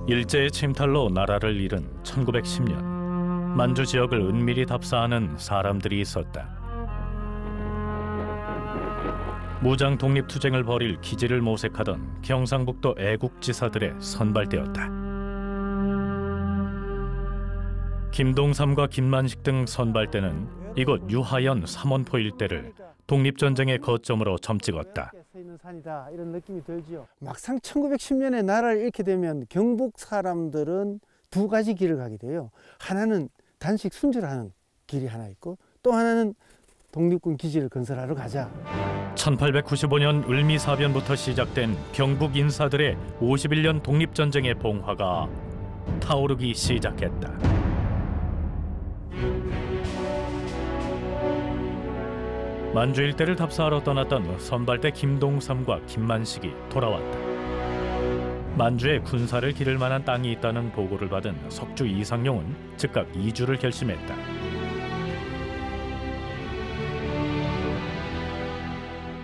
일제의 침탈로 나라를 잃은 1910년 만주 지역을 은밀히 답사하는 사람들이 있었다. 무장 독립투쟁을 벌일 기지를 모색하던 경상북도 애국지사들의 선발대였다. 김동삼과 김만식 등 선발대는 이곳 유하연 삼원포 일대를 독립전쟁의 거점으로 점찍었다. 이런 느낌이 들죠. 막상 1910년에 나라를 잃게 되면 경북 사람들은 두 가지 길을 가게 돼요. 하나는 단식 순절하는 길이 하나 있고 또 하나는 독립군 기지를 건설하러 가자. 1895년 을미사변부터 시작된 경북 인사들의 51년 독립전쟁의 봉화가 타오르기 시작했다. 만주 일대를 답사하러 떠났던 선발대 김동삼과 김만식이 돌아왔다. 만주에 군사를 기를 만한 땅이 있다는 보고를 받은 석주 이상용은 즉각 이주를 결심했다.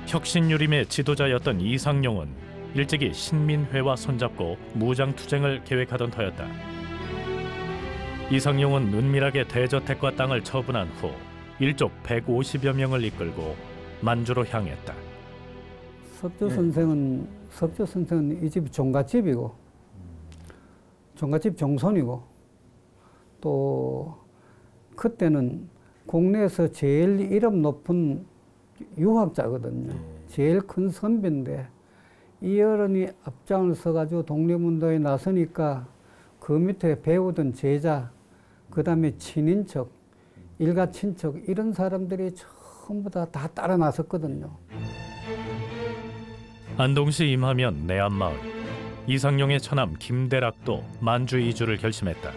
혁신유림의 지도자였던 이상용은 일찍이 신민회와 손잡고 무장투쟁을 계획하던 터였다. 이상용은 은밀하게 대저택과 땅을 처분한 후 일족 150여 명을 이끌고 만주로 향했다. 석주 선생은 이 집이 종갓집이고 종갓집 종손이고 또 그때는 국내에서 제일 이름 높은 유학자거든요. 제일 큰 선배인데 이 어른이 앞장을 서가지고 독립운동에 나서니까 그 밑에 배우던 제자, 그 다음에 친인척, 일가 친척 이런 사람들이 전부 다 따라 나섰거든요. 안동시 임하면 내암마을, 이상용의 처남 김대락도 만주 이주를 결심했다.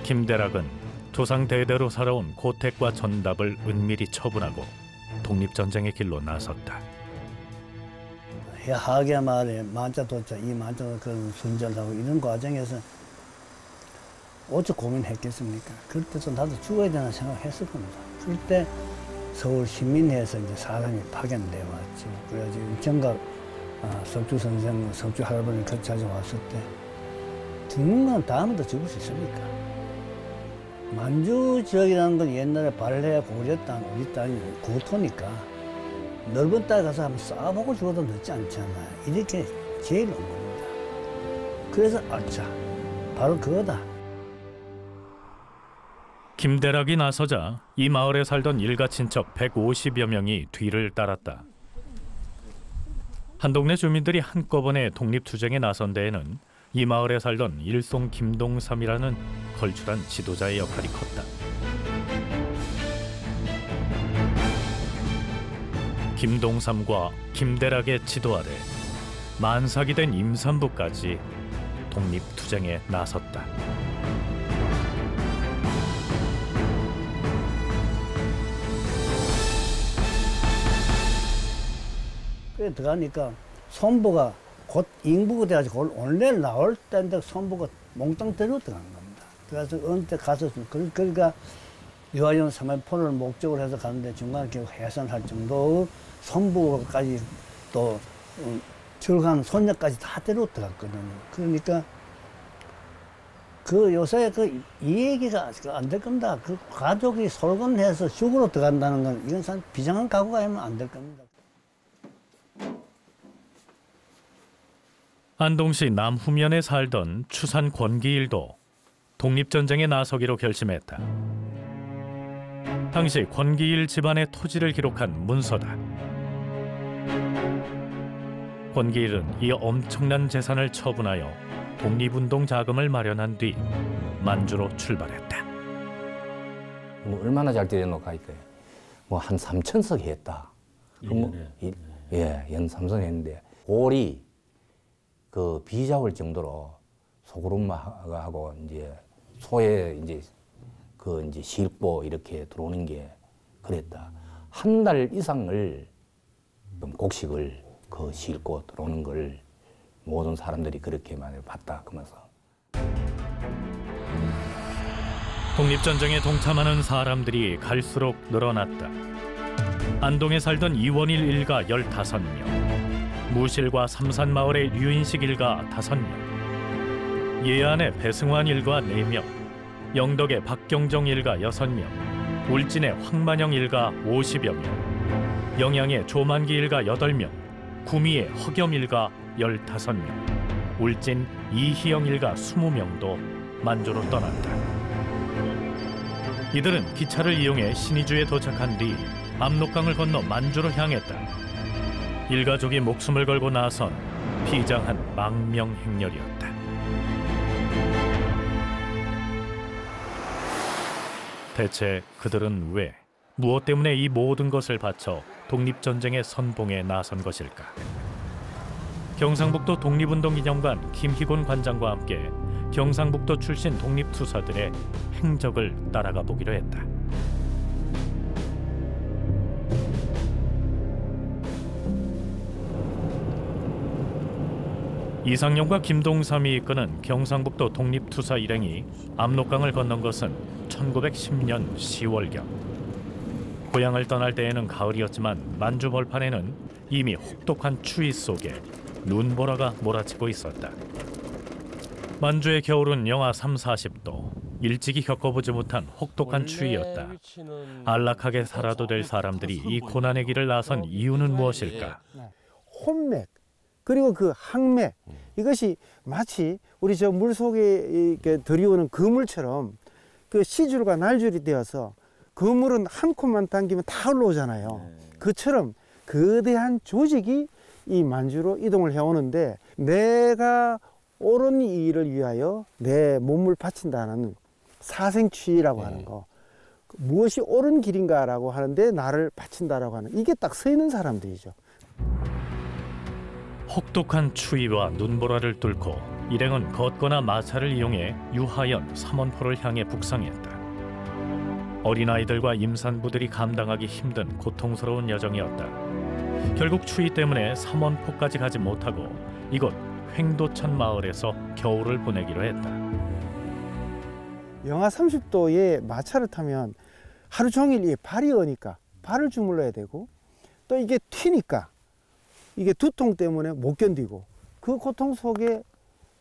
김대락은 조상 대대로 살아온 고택과 전답을 은밀히 처분하고 독립전쟁의 길로 나섰다. 하계 마을에 만자도자 이 만자 그런 순절하고 이런 과정에서 어찌 고민했겠습니까? 그때도 나도 죽어야 되나 생각했을 겁니다. 그때 서울 시민회에서 이제 사람이 파견돼 왔지. 그래가지고 정각 석주 선생, 석주 할아버지 같이 찾아왔을 때 죽는 건 다음부터 죽을 수 있습니까? 만주 지역이라는 건 옛날에 발해 고려 땅, 우리 땅이 고토니까 넓은 땅에 가서 한번 싸보고 죽어도 늦지 않잖아. 이렇게 제일 온 겁니다. 그래서 아차, 바로 그거다. 김대락이 나서자 이 마을에 살던 일가 친척 150여 명이 뒤를 따랐다. 한 동네 주민들이 한꺼번에 독립투쟁에 나선 데에는 이 마을에 살던 일송 김동삼이라는 걸출한 지도자의 역할이 컸다. 김동삼과 김대락의 지도 아래 만삭이 된 임산부까지 독립투쟁에 나섰다. 그래 들어가니까 손부가 곧 인부가 돼가지고 오늘 나올 때인데 손부가 몽땅 데리고 들어간 겁니다. 그래서 어느 때 가서 그러니까 유아연 삼원포를 목적으로 해서 가는데 중간에 결국 해산할 정도 손부까지 또 출간 손녀까지 다 데리고 들어갔거든요. 그러니까 그 요새 이 얘기가 안 될 겁니다. 그 가족이 솔건해서 죽으러 들어간다는 건 이건 참 비장한 각오가 하면 안 될 겁니다. 안동시 남후면에 살던 추산 권기일도 독립전쟁에 나서기로 결심했다. 당시 권기일 집안의 토지를 기록한 문서다. 권기일은 이 엄청난 재산을 처분하여 독립운동 자금을 마련한 뒤 만주로 출발했다. 뭐 얼마나 잘 때려놓고 할까요? 뭐 한 3,000석 했다. 연 3석 했는데 골이 그 비잡을 정도로 소그룹하고 이제 소에 이제 그 이제 싣고 이렇게 들어오는 게 그랬다. 한 달 이상을 곡식을 그 싣고 들어오는 걸 모든 사람들이 그렇게 많이 봤다 그러면서. 독립전쟁에 동참하는 사람들이 갈수록 늘어났다. 안동에 살던 이원일 일가 15명, 무실과 삼산마을의 류인식 일가 5명, 예안의 배승환 일가 4명, 영덕의 박경정 일가 6명, 울진의 황만영 일가 50여 명, 영양의 조만기 일가 8명, 구미의 허겸 일가 15명, 울진 이희영 일가 20명도 만주로 떠났다. 이들은 기차를 이용해 신의주에 도착한 뒤 압록강을 건너 만주로 향했다. 일가족이 목숨을 걸고 나선 비장한 망명 행렬이었다. 대체 그들은 왜, 무엇 때문에 이 모든 것을 바쳐 독립전쟁의 선봉에 나선 것일까? 경상북도 독립운동기념관 김희곤 관장과 함께 경상북도 출신 독립투사들의 행적을 따라가 보기로 했다. 이상용과 김동삼이 이끄는 경상북도 독립투사 일행이 압록강을 건넌 것은 1910년 10월경. 고향을 떠날 때에는 가을이었지만 만주 벌판에는 이미 혹독한 추위 속에 눈보라가 몰아치고 있었다. 만주의 겨울은 영하 30~40도, 일찍이 겪어보지 못한 혹독한 추위였다. 안락하게 살아도 될 사람들이 이 고난의 길을 나선 이유는 무엇일까? 혼맥, 그리고 그 항맥, 이것이 마치 우리 저 물속에 이렇게 들이오는 그물처럼 그 시줄과 날줄이 되어서 그물은 한 콘만 당기면 다 올라오잖아요. 그처럼 거대한 조직이 이 만주로 이동을 해오는데, 내가 옳은 일을 위하여 내 몸을 바친다는 사생취라고 하는 거, 무엇이 옳은 길인가라고 하는데 나를 바친다라고 하는, 이게 딱 서 있는 사람들이죠. 혹독한 추위와 눈보라를 뚫고 일행은 걷거나 마차를 이용해 유하연 삼원포를 향해 북상했다. 어린아이들과 임산부들이 감당하기 힘든 고통스러운 여정이었다. 결국 추위 때문에 삼원포까지 가지 못하고 이곳 횡도천 마을에서 겨울을 보내기로 했다. 영하 30도에 마차를 타면 하루 종일 발이 어니까 발을 주물러야 되고, 또 이게 튀니까 이게 두통 때문에 못 견디고, 그 고통 속에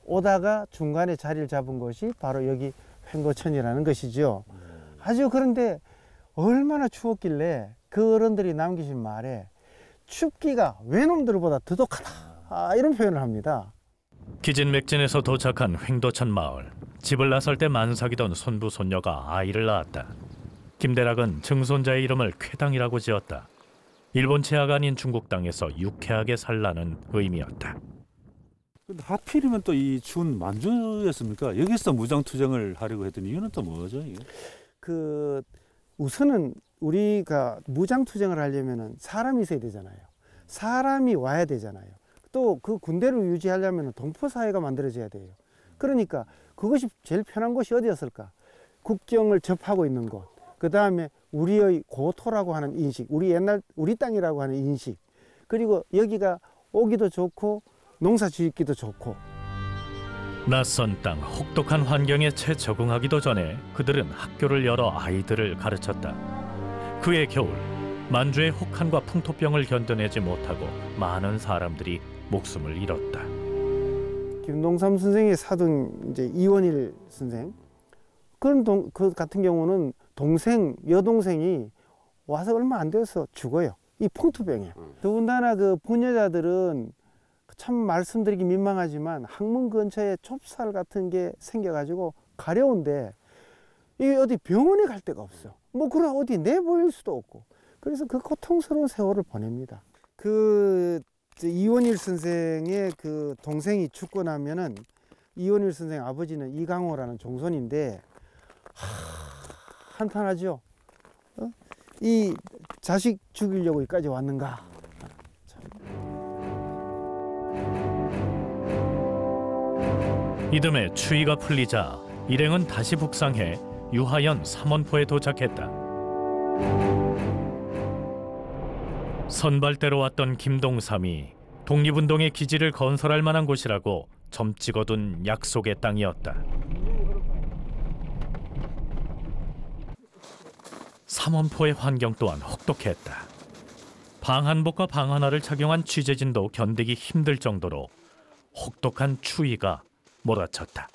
오다가 중간에 자리를 잡은 것이 바로 여기 횡도천이라는 것이죠. 아주, 그런데 얼마나 추웠길래 그 어른들이 남기신 말에 춥기가 외놈들보다 더독하다, 이런 표현을 합니다. 기진맥진에서 도착한 횡도천 마을. 집을 나설 때 만삭이던 손부 손녀가 아이를 낳았다. 김대락은 증손자의 이름을 쾌당이라고 지었다. 일본 제아가 아닌 중국 땅에서 유쾌하게 살라는 의미였다. 근데 하필이면 또 이 추운 만주였습니까? 여기서 무장투쟁을 하려고 했던 이유는 또 뭐죠? 이게? 우선은 우리가 무장투쟁을 하려면 사람이 있어야 되잖아요. 사람이 와야 되잖아요. 또 그 군대를 유지하려면 동포사회가 만들어져야 돼요. 그러니까 그것이 제일 편한 곳이 어디였을까? 국경을 접하고 있는 곳, 그 다음에 우리의 고토라고 하는 인식, 우리 땅이라고 하는 인식, 그리고 여기가 오기도 좋고 농사 짓기도 좋고. 낯선 땅, 혹독한 환경에 채 적응하기도 전에 그들은 학교를 열어 아이들을 가르쳤다. 그해 겨울, 만주의 혹한과 풍토병을 견뎌내지 못하고 많은 사람들이 목숨을 잃었다. 김동삼 선생의 사등 이제 이원일 선생, 그 같은 경우는 여동생이 와서 얼마 안 돼서 죽어요. 이 풍토병에. 더군다나 그 부녀자들은 참 말씀드리기 민망하지만 학문 근처에 좁쌀 같은 게 생겨가지고 가려운데 이게 어디 병원에 갈 데가 없어. 뭐 그래 어디 내보일 수도 없고. 그래서 그 고통스러운 세월을 보냅니다. 그 이원일 선생의 그 동생이 죽고 나면은 이원일 선생 아버지는 이강호라는 종손인데 한탄하죠. 이 자식 죽이려고 여기까지 왔는가. 이듬해 추위가 풀리자 일행은 다시 북상해 유하연 삼원포에 도착했다. 선발대로 왔던 김동삼이 독립운동의 기지를 건설할 만한 곳이라고 점 찍어둔 약속의 땅이었다. 삼원포의 환경 또한 혹독했다. 방한복과 방한화를 착용한 취재진도 견디기 힘들 정도로 혹독한 추위가 몰아쳤다.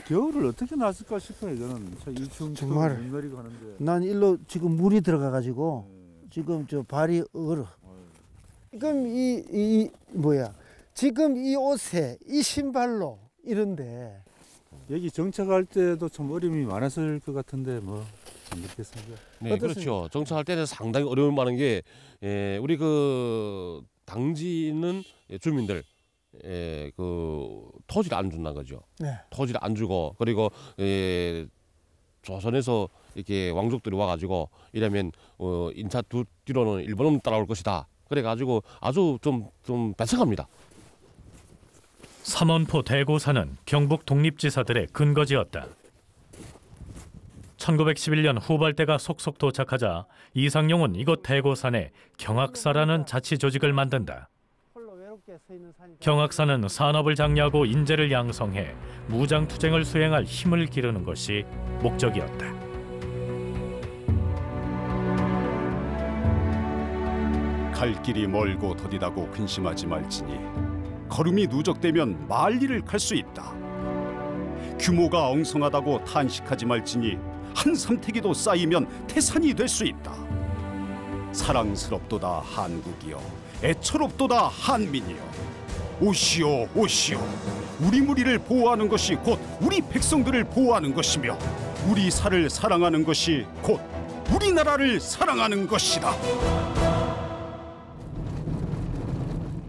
겨울을 어떻게 났을까 싶어요. 저는 이 추운 정말. 눈놀이고 하는데. 난 일로 지금 물이 들어가가지고 지금 저 발이 얼어. 지금 이 뭐야? 지금 이 옷에 이 신발로 이런데 여기 정착할 때도 참 어려움이 많았을 것 같은데 뭐 참 그렇겠습니다. 네, 어떻습니까? 그렇죠. 정착할 때는 상당히 어려움이 많은 게 우리 그 당지 있는 주민들 그 토지를 안 준다는 거죠. 네. 토지를 안 주고 그리고 조선에서 이렇게 왕족들이 와가지고 이러면 인차 뒤로는 일본은 따라올 것이다. 그래가지고 아주 좀 배척합니다. 삼원포 대고산은 경북 독립지사들의 근거지였다. 1911년 후발대가 속속 도착하자 이상용은 이곳 대고산에 경학사라는 자치 조직을 만든다. 경학사는 산업을 장려하고 인재를 양성해 무장투쟁을 수행할 힘을 기르는 것이 목적이었다. 갈 길이 멀고 더디다고 근심하지 말지니 걸음이 누적되면 만리를 갈 수 있다. 규모가 엉성하다고 탄식하지 말지니 한 삼태기도 쌓이면 태산이 될 수 있다. 사랑스럽도다 한국이여, 애처롭도다 한민이여. 오시오 오시오. 우리 무리를 보호하는 것이 곧 우리 백성들을 보호하는 것이며 우리 사를 사랑하는 것이 곧 우리나라를 사랑하는 것이다.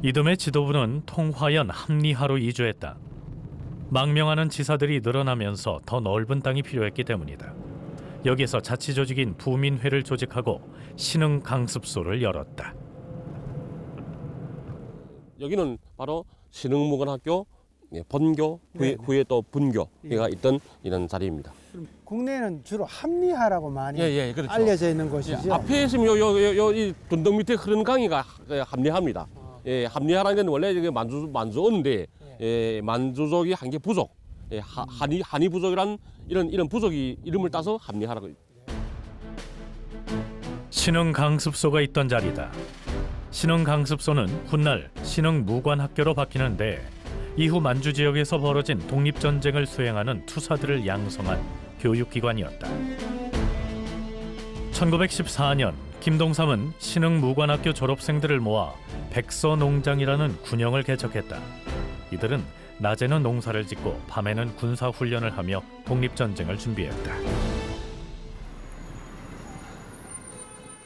이듬해 지도부는 통화연 합리하로 이주했다. 망명하는 지사들이 늘어나면서 더 넓은 땅이 필요했기 때문이다. 여기서 자치조직인 부민회를 조직하고 신흥 강습소를 열었다. 여기는 바로 신흥무관학교 본교 후에 또 분교가 있던 이런 자리입니다. 국내에는 주로 합리화라고 많이 그렇죠. 알려져 있는 곳이죠. 앞에 있으면 이 dun덕 밑에 흐르는 강이가 합리화입니다. 합리화라는 건 원래 이게 만주어인데 만주족이 한 개 부족, 한이 부족이란 이런 부족이 이름을 따서 합리화라고. 신흥 강습소가 있던 자리다. 신흥 강습소는 훗날 신흥 무관학교로 바뀌는데 이후 만주 지역에서 벌어진 독립전쟁을 수행하는 투사들을 양성한 교육기관이었다. 1914년 김동삼은 신흥 무관학교 졸업생들을 모아 백서농장이라는 군영을 개척했다. 이들은 낮에는 농사를 짓고 밤에는 군사훈련을 하며 독립전쟁을 준비했다.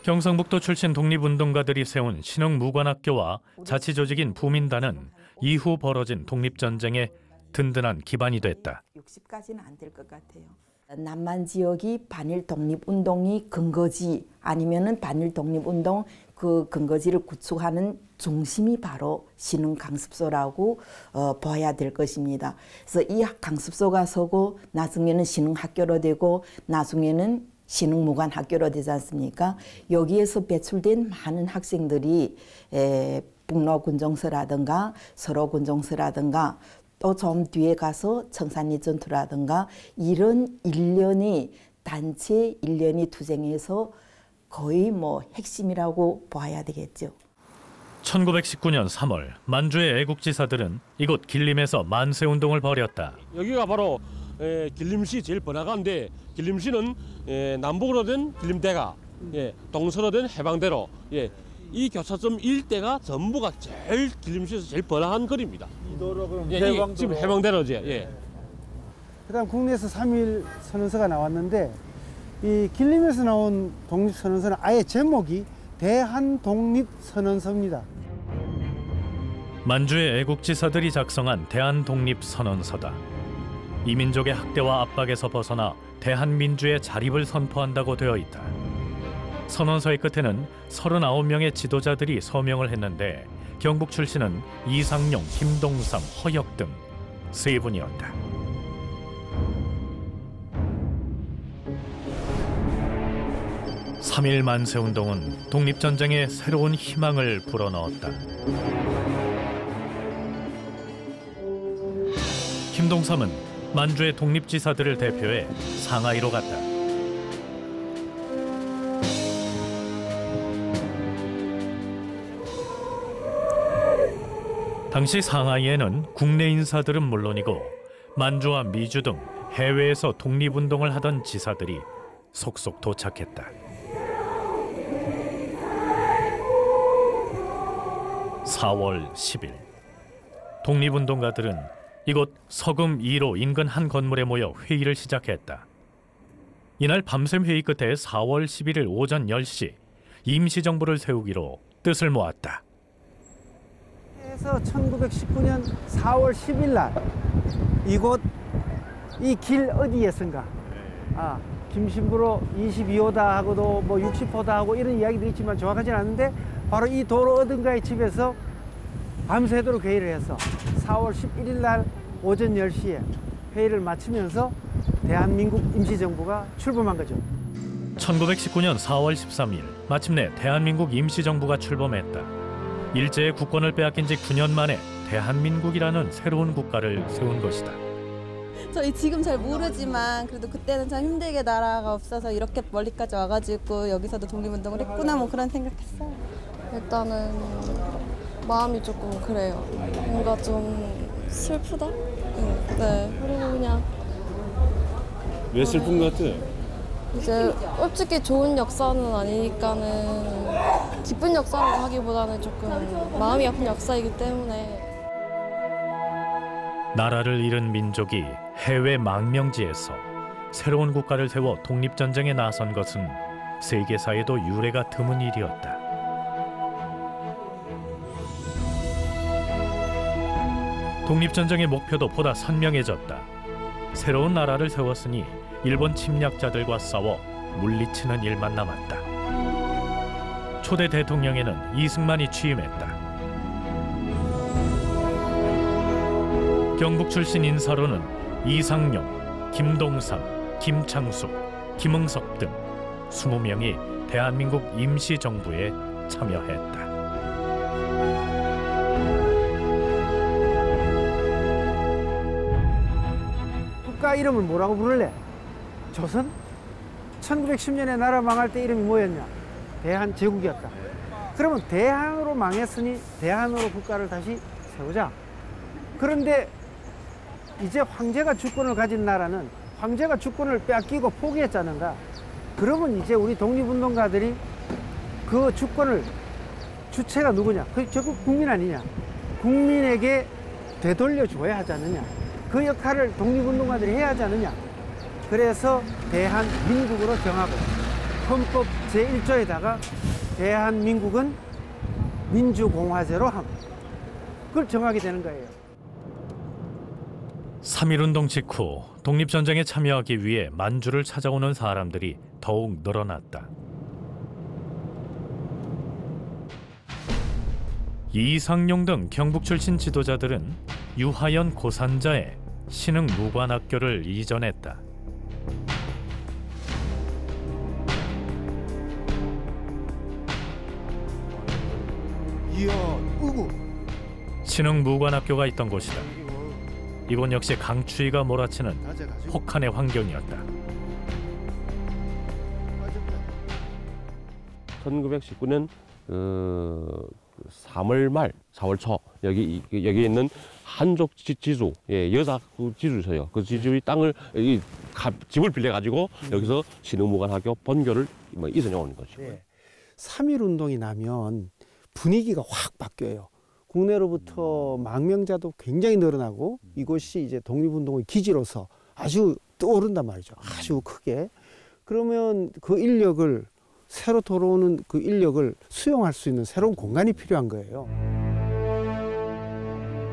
경상북도 출신 독립운동가들이 세운 신흥 무관학교와 자치조직인 부민단은 이후 벌어진 독립전쟁에 든든한 기반이 됐다. 60까지는 안 될 것 같아요. 남만 지역이 반일 독립운동이 근거지 아니면은 반일 독립운동 그 근거지를 구축하는 중심이 바로 신흥 강습소라고 봐야 될 것입니다. 그래서 이 강습소가 서고 나중에는 신흥 학교로 되고 나중에는 신흥 무관 학교로 되지 않습니까? 여기에서 배출된 많은 학생들이 북로 군종서라든가 서로 군종서라든가 또 좀 뒤에 가서 청산리 전투라든가 이런 일련의 단체 일련의 투쟁에서 거의 뭐 핵심이라고 봐야 되겠죠. 1919년 3월 만주의 애국지사들은 이곳 길림에서 만세운동을 벌였다. 여기가 바로 길림시 제일 번화가인데 길림시는 남북으로 된 길림대가 동서로 된 해방대로 이 교차점 일대가 전부가 제일 길림시에서 제일 번화한 거리입니다. 이 도로 그럼 해방도로. 지금 해방대로지. 그다음 국내에서 3.1 선언서가 나왔는데 이 길림에서 나온 독립선언서는 아예 제목이 대한독립선언서입니다. 만주의 애국지사들이 작성한 대한독립선언서다. 이민족의 학대와 압박에서 벗어나 대한민주의 자립을 선포한다고 되어 있다. 선언서의 끝에는 39명의 지도자들이 서명을 했는데 경북 출신은 이상용, 김동삼, 허역 등 세 분이었다. (3.1) 만세운동은 독립전쟁에 새로운 희망을 불어넣었다. 김동삼은 만주의 독립지사들을 대표해 상하이로 갔다. 당시 상하이에는 국내 인사들은 물론이고 만주와 미주 등 해외에서 독립운동을 하던 지사들이 속속 도착했다. 4월 10일 독립운동가들은 이곳 서금 2로 인근 한 건물에 모여 회의를 시작했다. 이날 밤샘 회의 끝에 4월 11일 오전 10시 임시정부를 세우기로 뜻을 모았다. 그래서 1919년 4월 10일 날 이곳 이 길 어디였는가? 김신부로 22호다 하고도 뭐 60호다 하고 이런 이야기도 있지만 정확하지는 않은데 바로 이 도로 어딘가의 집에서 밤새도록 회의를 해서 4월 11일 날 오전 10시에 회의를 마치면서 대한민국 임시정부가 출범한 거죠. 1919년 4월 13일 마침내 대한민국 임시정부가 출범했다. 일제의 국권을 빼앗긴 지 9년 만에 대한민국이라는 새로운 국가를 세운 것이다. 저희 지금 잘 모르지만 그래도 그때는 참 힘들게 나라가 없어서 이렇게 멀리까지 와가지고 여기서도 독립운동을 했구나 뭐 그런 생각했어요. 일단은 마음이 조금 그래요. 뭔가 좀 슬프다? 네. 그리고 그냥 왜 슬픈 것 같아요? 이제 솔직히 좋은 역사는 아니니까는 기쁜 역사라고 하기보다는 조금 마음이 아픈 역사이기 때문에. 나라를 잃은 민족이 해외 망명지에서 새로운 국가를 세워 독립전쟁에 나선 것은 세계사에도 유례가 드문 일이었다. 독립전쟁의 목표도 보다 선명해졌다. 새로운 나라를 세웠으니 일본 침략자들과 싸워 물리치는 일만 남았다. 초대 대통령에는 이승만이 취임했다. 경북 출신 인사로는 이상용, 김동삼, 김창숙, 김응석 등 20명이 대한민국 임시정부에 참여했다. 국가 이름을 뭐라고 부를래? 조선? 1910년에 나라 망할 때 이름이 뭐였냐? 대한제국이었다. 그러면 대한으로 망했으니 대한으로 국가를 다시 세우자. 그런데 이제 황제가 주권을 가진 나라는 황제가 주권을 빼앗기고 포기했잖는가. 그러면 이제 우리 독립운동가들이 그 주권을 주체가 누구냐? 그 결국 국민 아니냐? 국민에게 되돌려줘야 하지 않느냐? 그 역할을 독립운동가들이 해야 하지 않느냐? 그래서 대한민국으로 정하고 헌법 제1조에다가 대한민국은 민주공화제로 함. 그걸 정하게 되는 거예요. 3.1운동 직후 독립전쟁에 참여하기 위해 만주를 찾아오는 사람들이 더욱 늘어났다. 이상용 등 경북 출신 지도자들은 유하연 고산자에 신흥무관학교를 이전했다. 이야, 우구. 신흥무관학교가 있던 곳이다. 이곳 역시 강추위가 몰아치는 혹한의 환경이었다. 1919년 3월 말, 4월 초 여기 있는 한족 지주, 여자 지주셔요. 그 지주의 땅을 집을 빌려 가지고 여기서 신흥무관학교 본교를 이전해 것이고. 3.1운동이 나면 분위기가 확 바뀌어요. 국내로부터 망명자도 굉장히 늘어나고 이곳이 이제 독립운동의 기지로서 아주 떠오른단 말이죠. 아주 크게. 그러면 그 인력을 새로 돌아오는 그 인력을 수용할 수 있는 새로운 공간이 필요한 거예요.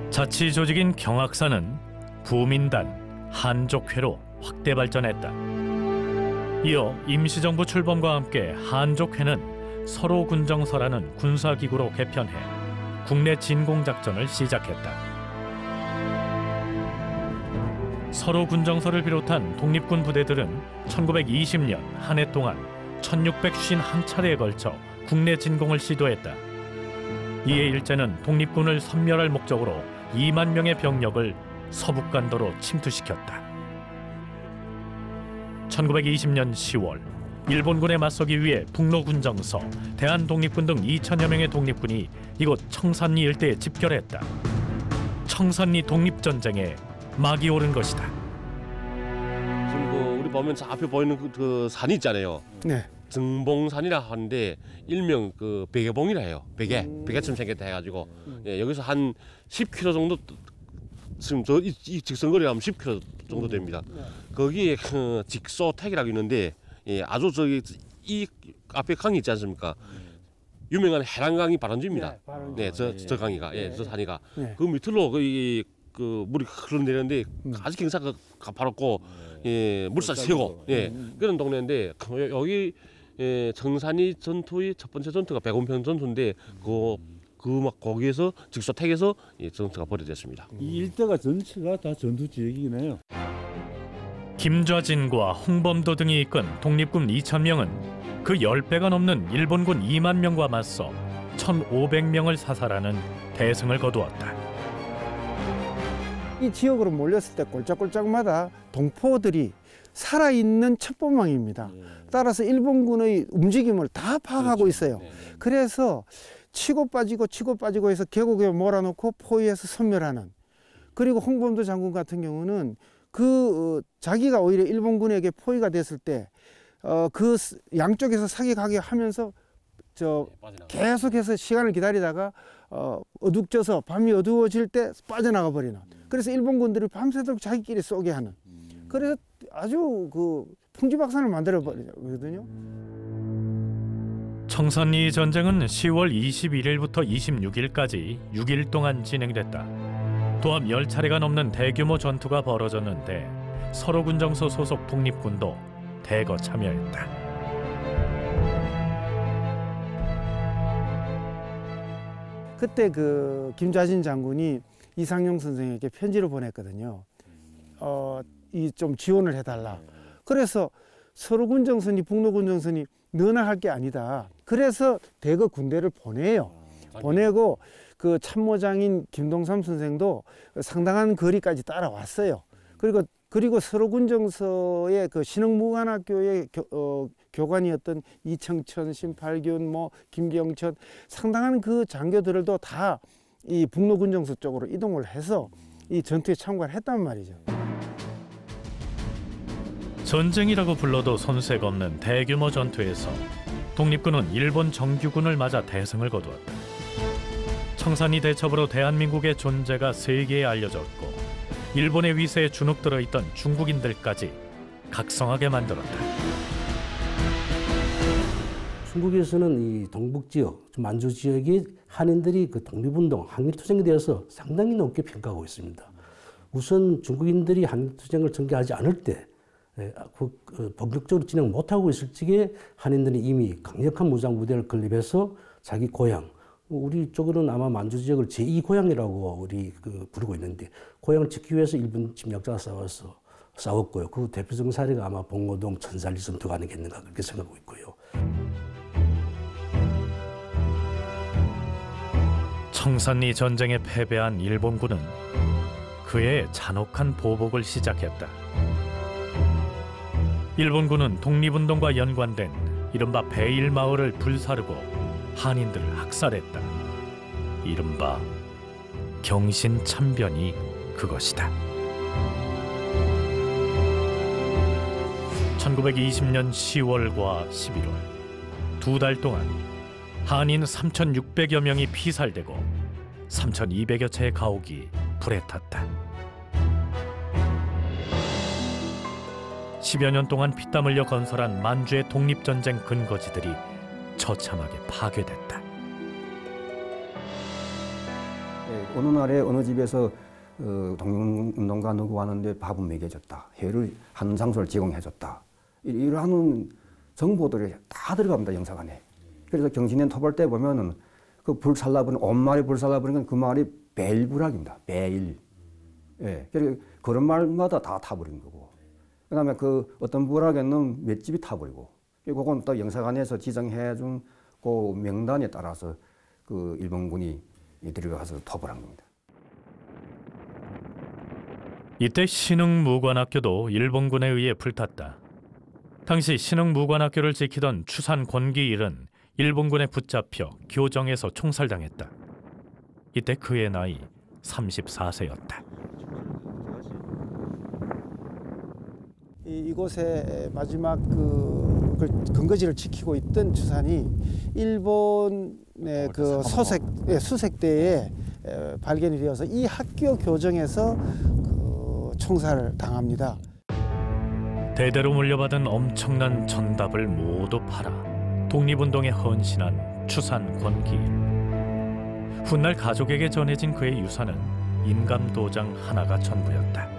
자치 조직인 경학사는 부민단, 한족회로 확대 발전했다. 이어 임시정부 출범과 함께 한족회는 서로군정서라는 군사기구로 개편해 국내 진공작전을 시작했다. 서로군정서를 비롯한 독립군 부대들은 1920년 한 해 동안 1651차례에 걸쳐 국내 진공을 시도했다. 이에 일제는 독립군을 섬멸할 목적으로 2만 명의 병력을 서북간도로 침투시켰다. 1920년 10월 일본군에 맞서기 위해 북로군정서, 대한독립군 등 2천여 명의 독립군이 이곳 청산리 일대에 집결했다. 청산리 독립전쟁에 막이 오른 것이다. 지금 우리 보면 저 앞에 보이는 그 산이 있잖아요. 네. 정봉산이라 하는데 일명 그 베개봉이라 해요. 베개처럼 생겼다 해가지고 예, 여기서 한 10km 정도 지금 이 직선거리가 하면 10km 정도 됩니다. 거기에 그 직소택이라고 있는데 예, 아주 저기 이 앞에 강이 있지 않습니까? 유명한 해랑강이 발원지입니다. 네, 저 강이가 예, 저 산이가 그 밑으로 그 물이 흘러내리는데 아주 경사가 가파롭고 예, 물살 세고 예, 그런 동네인데 여기 예, 청산리 전투의 첫 번째 전투가 백운평 전투인데 막 거기에서 직소택에서 예, 전투가 벌어졌습니다. 이 일대가 전체가 다 전투 지역이네요. 김좌진과 홍범도 등이 이끈 독립군 2,000명은 그 10배가 넘는 일본군 2만 명과 맞서 1,500명을 사살하는 대승을 거두었다. 이 지역으로 몰렸을 때 꼴짝꼴짝마다 동포들이 살아있는 첩보망입니다. 따라서 일본군의 움직임을 다 파악하고 있어요. 그래서 치고 빠지고 해서 계곡에 몰아놓고 포위해서 섬멸하는. 그리고 홍범도 장군 같은 경우는 자기가 오히려 일본군에게 포위가 됐을 때 그 양쪽에서 사격하게 하면서 계속해서 시간을 기다리다가 어둑져서 밤이 어두워질 때 빠져나가 버리는. 그래서 일본군들이 밤새도록 자기끼리 쏘게 하는. 그래서 아주 풍지박산을 만들어 버리거든요. 청산리 전쟁은 10월 21일부터 26일까지 6일 동안 진행됐다. 도합 10차례가 넘는 대규모 전투가 벌어졌는데 서로군정서 소속 독립군도 대거 참여했다. 그때 김좌진 장군이 이상용 선생에게 편지를 보냈거든요. 이 좀 지원을 해달라. 그래서 서로군정선이 북로군정선이 너나 할 게 아니다. 그래서 대거 군대를 보내요. 보내고 그 참모장인 김동삼 선생도 상당한 거리까지 따라왔어요. 그리고 서로군정서의 그 신흥무관학교의 교관이었던 이청천, 신팔균, 김경천 상당한 그 장교들도 다 이 북로군정서 쪽으로 이동을 해서 이 전투에 참가를 했단 말이죠. 전쟁이라고 불러도 손색 없는 대규모 전투에서 독립군은 일본 정규군을 맞아 대승을 거두었다. 청산리 대첩으로 대한민국의 존재가 세계에 알려졌고 일본의 위세에 주눅들어 있던 중국인들까지 각성하게 만들었다. 중국에서는 이 동북지역, 만주 지역의 한인들이 그 독립운동, 한일투쟁에 대해서 상당히 높게 평가하고 있습니다. 우선 중국인들이 한일투쟁을 전개하지 않을 때 본격적으로 진행 못하고 있을 적에 한인들이 이미 강력한 무장부대를 건립해서 자기 고향, 우리 쪽으로는 아마 만주 지역을 제2고향이라고 우리 부르고 있는데 고향을 지키기 위해서 일본 침략자가 싸웠고요. 그 대표적인 사례가 아마 봉오동 천살리 전투가 아니겠는가 그렇게 생각하고 있고요. 청산리 전쟁에 패배한 일본군은 그의 잔혹한 보복을 시작했다. 일본군은 독립운동과 연관된 이른바 배일마을을 불사르고 한인들을 학살했다. 이른바 경신참변이 그것이다. 1920년 10월과 11월 두 달 동안 한인 3,600여 명이 피살되고 3,200여 채의 가옥이 불에 탔다. 10여 년 동안 피땀 흘려 건설한 만주의 독립전쟁 근거지들이 처참하게 파괴됐다. 어느 날에 어느 집에서 독립운동가 누구 왔는데 밥은 먹여줬다. 회를 한 장소를 제공해줬다. 이러한 정보들이 다 들어갑니다, 영사관에. 그래서 경신년 토벌 때 보면은 그 불살라버린, 온 마을이 불살라버린 그 마을이 배일부락입니다. 배일. 예. 그런 말마다 다 타버린 거고. 그 다음에 그 어떤 부락에는 몇 집이 타버리고. 그건 또 영사관에서 지정해준 그 명단에 따라서 그 일본군이 들어가서 토벌한 겁니다. 이때 신흥무관학교도 일본군에 의해 불탔다. 당시 신흥무관학교를 지키던 추산 권기일은 일본군에 붙잡혀 교정에서 총살당했다. 이때 그의 나이 34세였다. 이곳에 마지막 그 근거지를 지키고 있던 주산이 일본의 그 수색대에 발견이 되어서 이 학교 교정에서 그 총살을 당합니다. 대대로 물려받은 엄청난 전답을 모두 팔아 독립운동에 헌신한 추산 권기일. 훗날 가족에게 전해진 그의 유산은 인감도장 하나가 전부였다.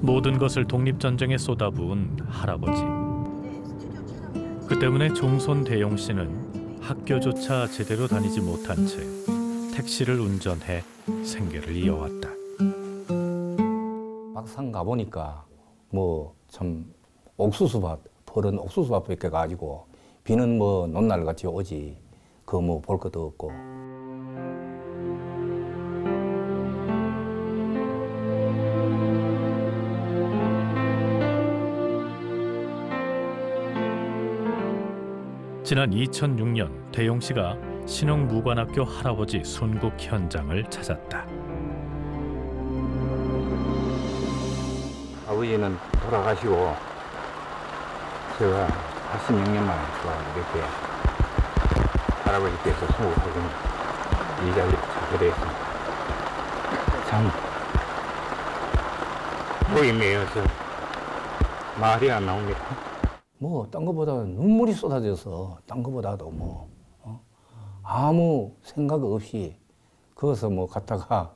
모든 것을 독립전쟁에 쏟아부은 할아버지. 그 때문에 종손 대용 씨는 학교조차 제대로 다니지 못한 채 택시를 운전해 생계를 이어왔다. 막상 가보니까 뭐 참 옥수수밭, 푸른 옥수수밭밖에 가지고 비는 뭐 논날같이 오지 그 뭐 볼 것도 없고. 지난 2006년 대용 씨가 신흥무관학교 할아버지 순국 현장을 찾았다. 아버지는 돌아가시고 제가 86년만 이렇게 할아버지께서 순국하신 이 자리에 찾게 되었습니다. 참 보임에여서 말이 안 나옵니다. 뭐 딴 것보다 눈물이 쏟아져서 딴 것보다도 뭐 아무 생각 없이 거기서 뭐 갔다가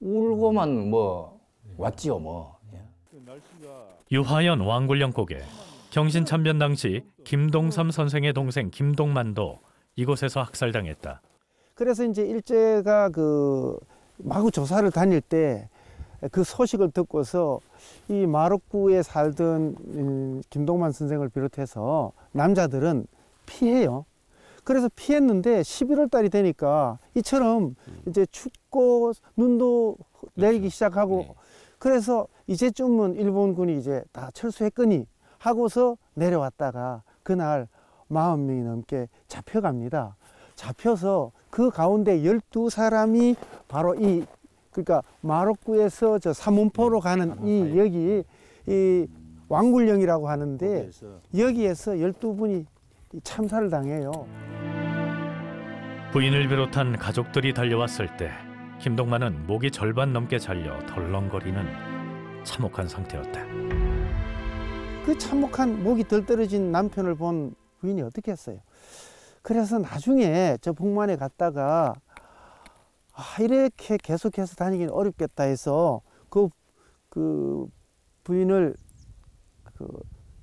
울고만 뭐 왔지요 뭐. 유화연 왕굴령곡에 경신참변 당시 김동삼 선생의 동생 김동만도 이곳에서 학살당했다. 그래서 이제 일제가 그 마구 조사를 다닐 때 그 소식을 듣고서 이 마록구에 살던 김동만 선생을 비롯해서 남자들은 피해요. 그래서 피했는데 11월 달이 되니까 이처럼 이제 춥고 눈도 내리기 시작하고 그래서 이제쯤은 일본군이 이제 다 철수했거니 하고서 내려왔다가 그날 40명이 넘게 잡혀갑니다. 잡혀서 그 가운데 12사람이 바로 그러니까 마록구에서 저 사문포로 가는 이 여기 이 왕굴령이라고 하는데 여기에서 12분이 참사를 당해요. 부인을 비롯한 가족들이 달려왔을 때 김동만은 목이 절반 넘게 잘려 덜렁거리는 참혹한 상태였다. 그 참혹한 목이 덜 떨어진 남편을 본 부인이 어떻게 했어요? 그래서 나중에 저 북만에 갔다가 이렇게 계속해서 다니기는 어렵겠다 해서 그 부인을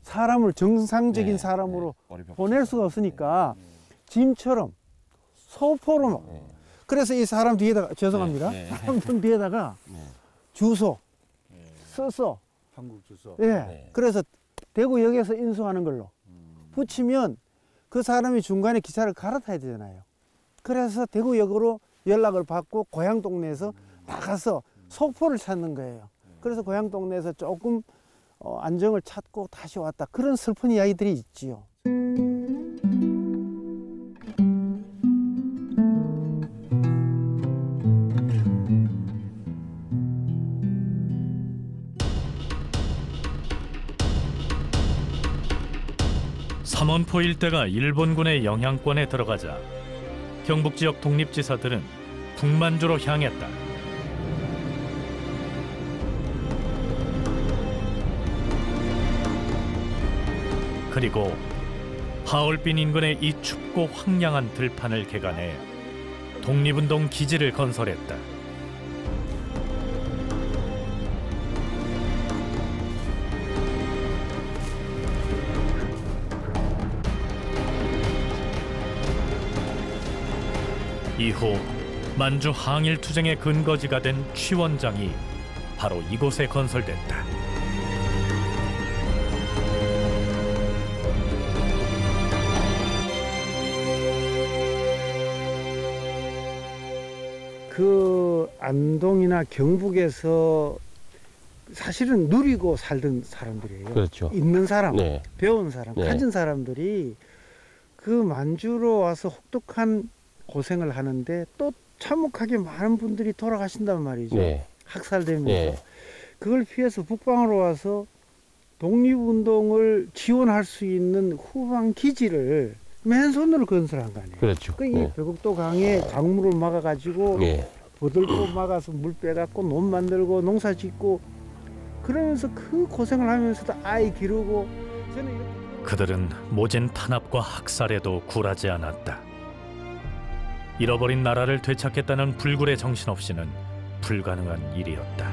사람을 정상적인 사람으로 보낼 수가 없으니까 짐처럼 소포로 그래서 이 사람 뒤에다가 죄송합니다. 사람 뒤에다가 주소 써서 한국 주소. 그래서 대구역에서 인수하는 걸로 붙이면 그 사람이 중간에 기차를 갈아타야 되잖아요. 그래서 대구역으로 연락을 받고 고향 동네에서 나가서 소포를 찾는 거예요. 그래서 고향 동네에서 조금 안정을 찾고 다시 왔다. 그런 슬픈 이야기들이 있지요. 삼원포 일대가 일본군의 영향권에 들어가자 경북 지역 독립지사들은 북만주로 향했다. 그리고 하얼빈 인근의 이 춥고 황량한 들판을 개간해 독립운동 기지를 건설했다. 이후 만주 항일투쟁의 근거지가 된 취원장이 바로 이곳에 건설됐다. 그 안동이나 경북에서 사실은 누리고 살던 사람들이에요. 그렇죠. 있는 사람, 배운 사람, 가진 사람들이 그 만주로 와서 혹독한 고생을 하는데 또 참혹하게 많은 분들이 돌아가신단 말이죠. 네. 학살되면서. 네. 그걸 피해서 북방으로 와서 독립운동을 지원할 수 있는 후방 기지를 맨손으로 건설한 거 아니에요. 그렇죠. 이 벽곡도 강에 강물을 막아가지고 보들고 막아서 물 빼갖고 논 만들고 농사 짓고 그러면서 그 고생을 하면서도 아이 기르고 저는 이렇게 그들은 모진 탄압과 학살에도 굴하지 않았다. 잃어버린 나라를 되찾겠다는 불굴의 정신 없이는 불가능한 일이었다.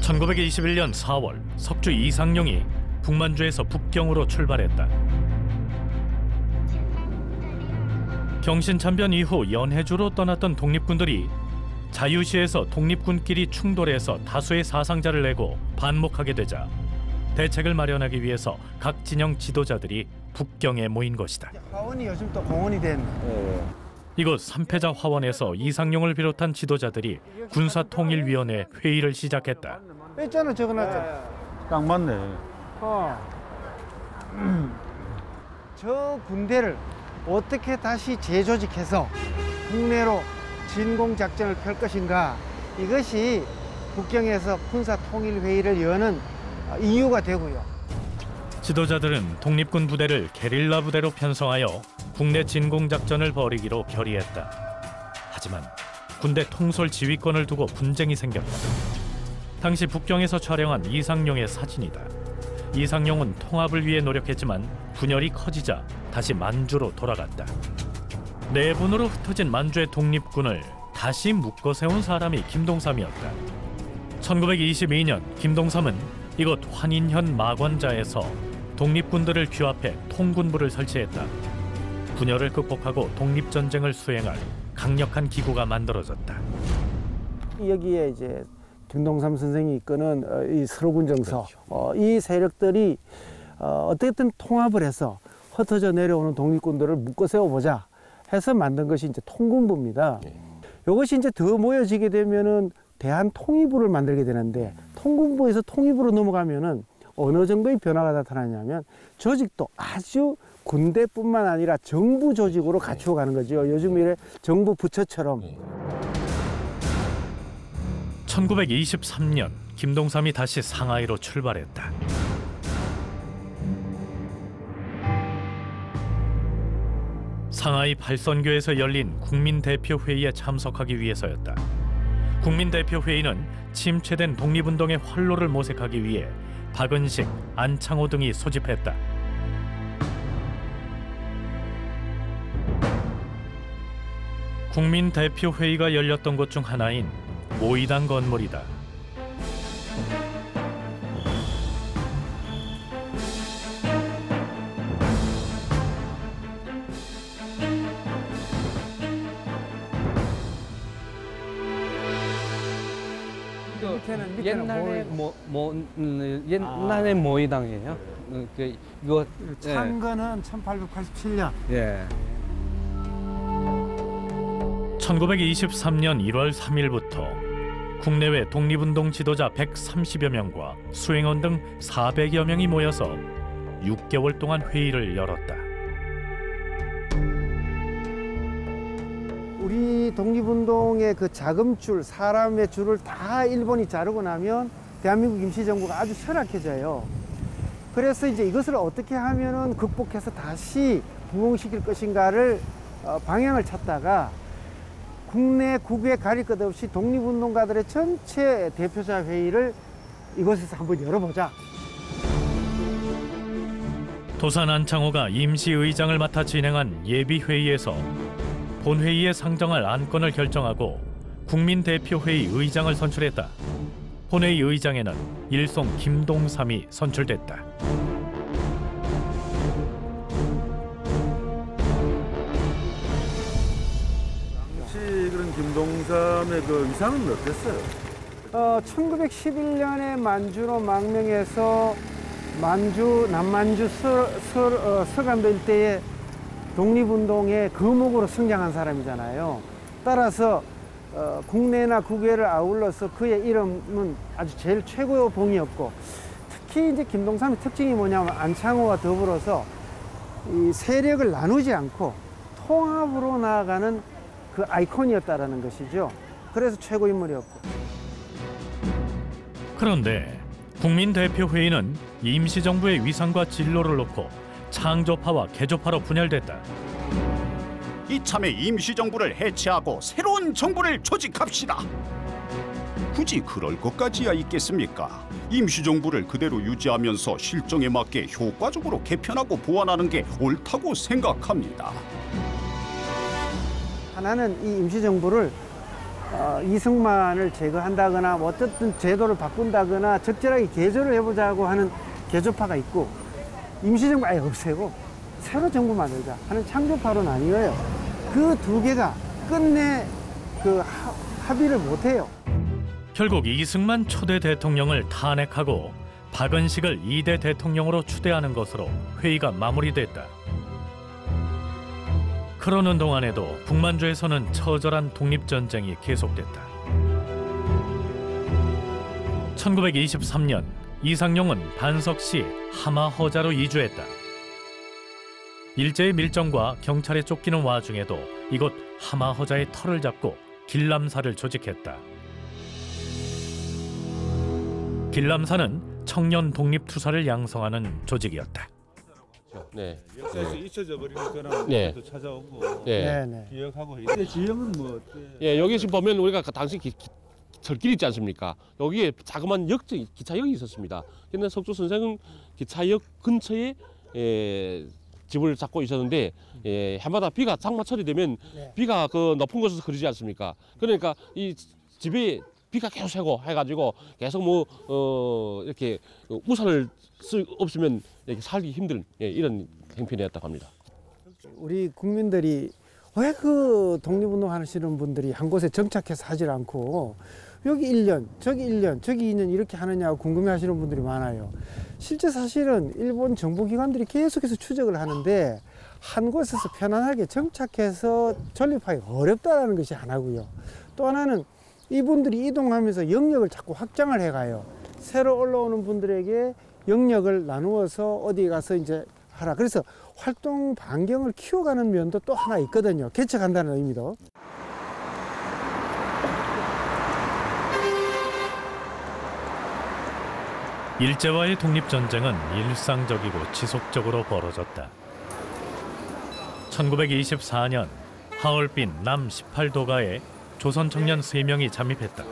(1921년 4월) 석주 이상용이 북만주에서 북경으로 출발했다. 경신참변 이후 연해주로 떠났던 독립군들이 자유시에서 독립군끼리 충돌해서 다수의 사상자를 내고 반목하게 되자 대책을 마련하기 위해서 각 진영 지도자들이 북경에 모인 것이다. 화원이 요즘 또 공원이 됐네. 이곳 삼패자 화원에서 이상용을 비롯한 지도자들이 군사통일위원회 회의를 시작했다. 뺐잖아, 적어놨잖아. 딱 맞네. 저 군대를 어떻게 다시 재조직해서 국내로 진공작전을 펼 것인가, 이것이 북경에서 군사통일회의를 여는 이유가 되고요. 지도자들은 독립군 부대를 게릴라 부대로 편성하여 국내 진공작전을 벌이기로 결의했다. 하지만 군대 통솔 지휘권을 두고 분쟁이 생겼다. 당시 북경에서 촬영한 이상용의 사진이다. 이상용은 통합을 위해 노력했지만 분열이 커지자 다시 만주로 돌아갔다. 내분으로 흩어진 만주의 독립군을 다시 묶어 세운 사람이 김동삼이었다. 1922년 김동삼은 이곳 환인현 마관자에서 독립군들을 규합해 통군부를 설치했다. 분열을 극복하고 독립전쟁을 수행할 강력한 기구가 만들어졌다. 여기에 이제 김동삼 선생이 이끄는 이 서로군정서, 이 세력들이 어떻게든 통합을 해서 흩어져 내려오는 독립군들을 묶어 세워보자 해서 만든 것이 이제 통군부입니다. 이것이 이제 더 모여지게 되면은 대한통일부를 만들게 되는데, 통군부에서 통일부로 넘어가면은 어느 정도의 변화가 나타나냐면 조직도 아주 군대뿐만 아니라 정부 조직으로 갖추어 가는 거죠. 요즘 이래 정부 부처처럼. 1923년 김동삼이 다시 상하이로 출발했다. 상하이 발선교에서 열린 국민대표회의에 참석하기 위해서였다. 국민대표회의는 침체된 독립운동의 활로를 모색하기 위해 박은식, 안창호 등이 소집했다. 국민대표회의가 열렸던 곳 중 하나인 모의당 건물이다. 옛날에 옛날에 모의당이에요. 이거 창건은 1887년. 예. 1923년 1월 3일부터 국내외 독립운동 지도자 130여 명과 수행원 등 400여 명이 모여서 6개월 동안 회의를 열었다. 우리 독립운동의 그 자금줄, 사람의 줄을 다 일본이 자르고 나면 대한민국 임시정부가 아주 쇠락해져요. 그래서 이제 이것을 어떻게 하면은 극복해서 다시 부흥시킬 것인가를 방향을 찾다가 국내 국외 가릴 것 없이 독립운동가들의 전체 대표자 회의를 이곳에서 한번 열어보자. 도산 안창호가 임시의장을 맡아 진행한 예비회의에서 본회의에 상정할 안건을 결정하고 국민대표회의 의장을 선출했다. 본회의 의장에는 일송 김동삼이 선출됐다. 그런 김동삼의 그 위상은 어땠어요? 1911년에 만주로 망명해서 남만주 서간도 일대의 독립운동의 거목으로 성장한 사람이잖아요. 따라서 국내나 국외를 아울러서 그의 이름은 아주 제일 최고의 봉이었고, 특히 이제 김동삼의 특징이 뭐냐면 안창호와 더불어서 이 세력을 나누지 않고 통합으로 나아가는 그 아이콘이었다라는 것이죠. 그래서 최고 인물이었고. 그런데 국민대표회의는 임시정부의 위상과 진로를 놓고 창조파와 개조파로 분열됐다. 이참에 임시정부를 해체하고 새로운 정부를 조직합시다. 굳이 그럴 것까지야 있겠습니까? 임시정부를 그대로 유지하면서 실정에 맞게 효과적으로 개편하고 보완하는 게 옳다고 생각합니다. 하나는 이 임시정부를 이승만을 제거한다거나 뭐 어쨌든 제도를 바꾼다거나 적절하게 개조를 해보자고 하는 개조파가 있고, 임시정부 아예 없애고 새로 정부 만들자 하는 창조파로 나뉘어요. 그 두 개가 끝내 그 합의를 못해요. 결국 이승만 초대 대통령을 탄핵하고 박은식을 2대 대통령으로 추대하는 것으로 회의가 마무리됐다. 그러는 동안에도 북만주에서는 처절한 독립전쟁이 계속됐다. 1923년 이상용은 반석시 하마허자로 이주했다. 일제의 밀정과 경찰에 쫓기는 와중에도 이곳 하마허자의 터를 잡고 길람사를 조직했다. 길람사는 청년 독립투사를 양성하는 조직이었다. 네. 역사에서 잊혀져 버리는 거는 네. 또 찾아오고 네. 기억하고 이때 지형은 뭐 어때? 예, 여기 지금 보면 우리가 당시 철길 있지 않습니까? 여기에 자그마한 기차역이 있었습니다. 근데 석조 선생은 기차역 근처에 집을 잡고 있었는데 해마다 비가 장마철이 되면 비가 그 높은 곳에서 흐르지 않습니까? 그러니까 이 집에 비가 계속 새고 해가지고 계속 이렇게 우산을 없으면 이렇게 살기 힘든 이런 형편이었다고 합니다. 우리 국민들이 왜 그 독립운동 하시는 분들이 한 곳에 정착해서 하질 않고 여기 1년, 저기 1년, 저기 2년 이렇게 하느냐고 궁금해하시는 분들이 많아요. 실제 사실은 일본 정보기관들이 계속해서 추적을 하는데 한 곳에서 편안하게 정착해서 전립하기가 어렵다는 것이 하나고요. 또 하나는 이분들이 이동하면서 영역을 자꾸 확장을 해가요. 새로 올라오는 분들에게 영역을 나누어서 어디 가서 이제 하라. 그래서 활동 반경을 키워가는 면도 또 하나 있거든요. 개척한다는 의미도. 일제와의 독립전쟁은 일상적이고 지속적으로 벌어졌다. 1924년 하얼빈 남 18도가에 조선 청년 3명이 잠입했다.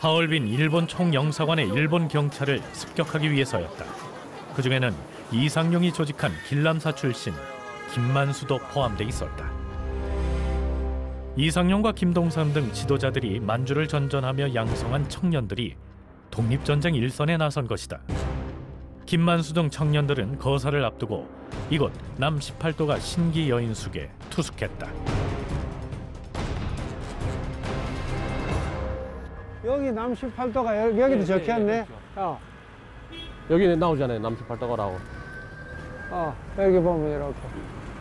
하얼빈 일본 총영사관의 일본 경찰을 습격하기 위해서였다. 그중에는 이상용이 조직한 길람사 출신 김만수도 포함돼 있었다. 이상용과 김동삼 등 지도자들이 만주를 전전하며 양성한 청년들이 독립전쟁 일선에 나선 것이다. 김만수 등 청년들은 거사를 앞두고 이곳 남 18도가 신기 여인숙에 투숙했다. 여기 남 18도가 여기도 적혔네. 여기 나오잖아요. 남 18도가라고. 여기 보면 이렇게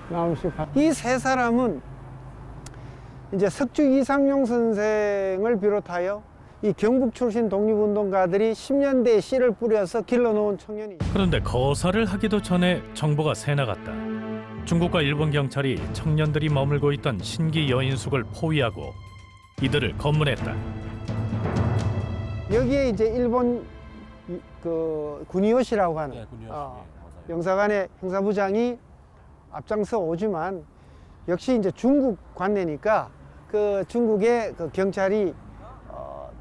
남 18. 이 세 사람은 이제 석주 이상용 선생을 비롯하여 이 경북 출신 독립운동가들이 10년대에 씨를 뿌려서 길러놓은 청년이. 그런데 거사를 하기도 전에 정보가 새나갔다. 중국과 일본 경찰이 청년들이 머물고 있던 신기 여인숙을 포위하고 이들을 검문했다. 여기에 이제 일본 그 군이요시라고 하는 영사관의 형사부장이 앞장서 오지만 역시 이제 중국 관내니까 그 중국의 그 경찰이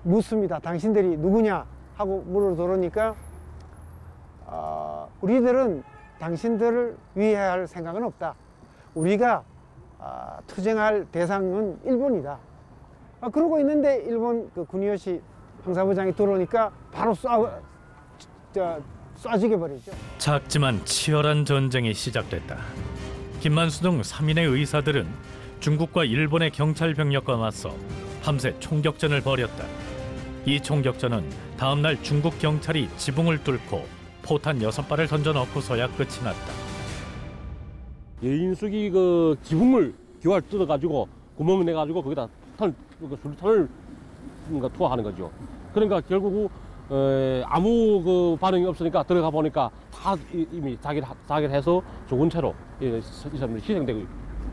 묻습니다. 당신들이 누구냐 하고 물어들으니까 우리들은 당신들을 위해할 생각은 없다. 우리가 투쟁할 대상은 일본이다. 그러고 있는데 일본 그 군이요시 형사부장이 들어오니까 바로 쏴 죽여버리죠. 작지만 치열한 전쟁이 시작됐다. 김만수 등 3인의 의사들은 중국과 일본의 경찰 병력과 맞서 밤새 총격전을 벌였다. 이 총격전은 다음 날 중국 경찰이 지붕을 뚫고 포탄 6발을 던져 넣고서야 끝이 났다. 여인숙이 그 지붕을 기와를 뜯어가지고 구멍을 내가지고 거기다 수류탄을 투하하는 거죠. 그러니까 결국 아무 그 반응이 없으니까 들어가 보니까 다 이미 자기를 해서 죽은 채로 이 사람들이 희생되고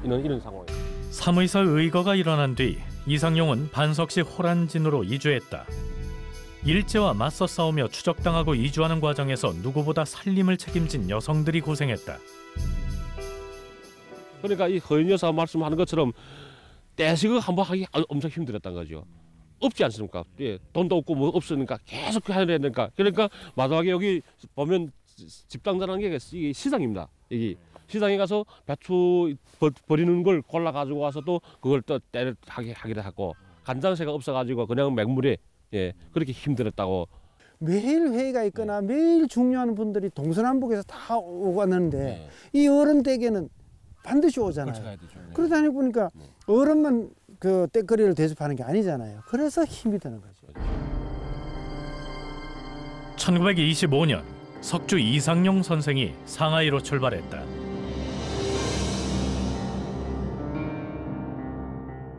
있는 이런 상황이에요. 삼의사 의거가 일어난 뒤 이상용은 반석시 호란진으로 이주했다. 일제와 맞서 싸우며 추적당하고 이주하는 과정에서 누구보다 살림을 책임진 여성들이 고생했다. 그러니까 이 허인 여사가 말씀하는 것처럼 떼식을 한번 하기 엄청 힘들었단 거죠. 없지 않습니까? 예, 돈도 없고 뭐 없으니까 계속 해야 되니까. 그러니까 마지막에 여기 보면 집당자라는 게 이게 시장입니다. 여기 시장에 가서 배추 버리는 걸 골라 가지고 와서 또 그걸 또 때를 하기도 하고 간장새가 없어가지고 그냥 맹물에 예 그렇게 힘들었다고. 매일 회의가 있거나 매일 중요한 분들이 동서남북에서 다 오가는데 이 어른 댁에는 반드시 오잖아요. 그러다 보니까 어른만 그 떼거리를 대접하는 게 아니잖아요. 그래서 힘이 드는 거죠. 1925년 석주 이상용 선생이 상하이로 출발했다.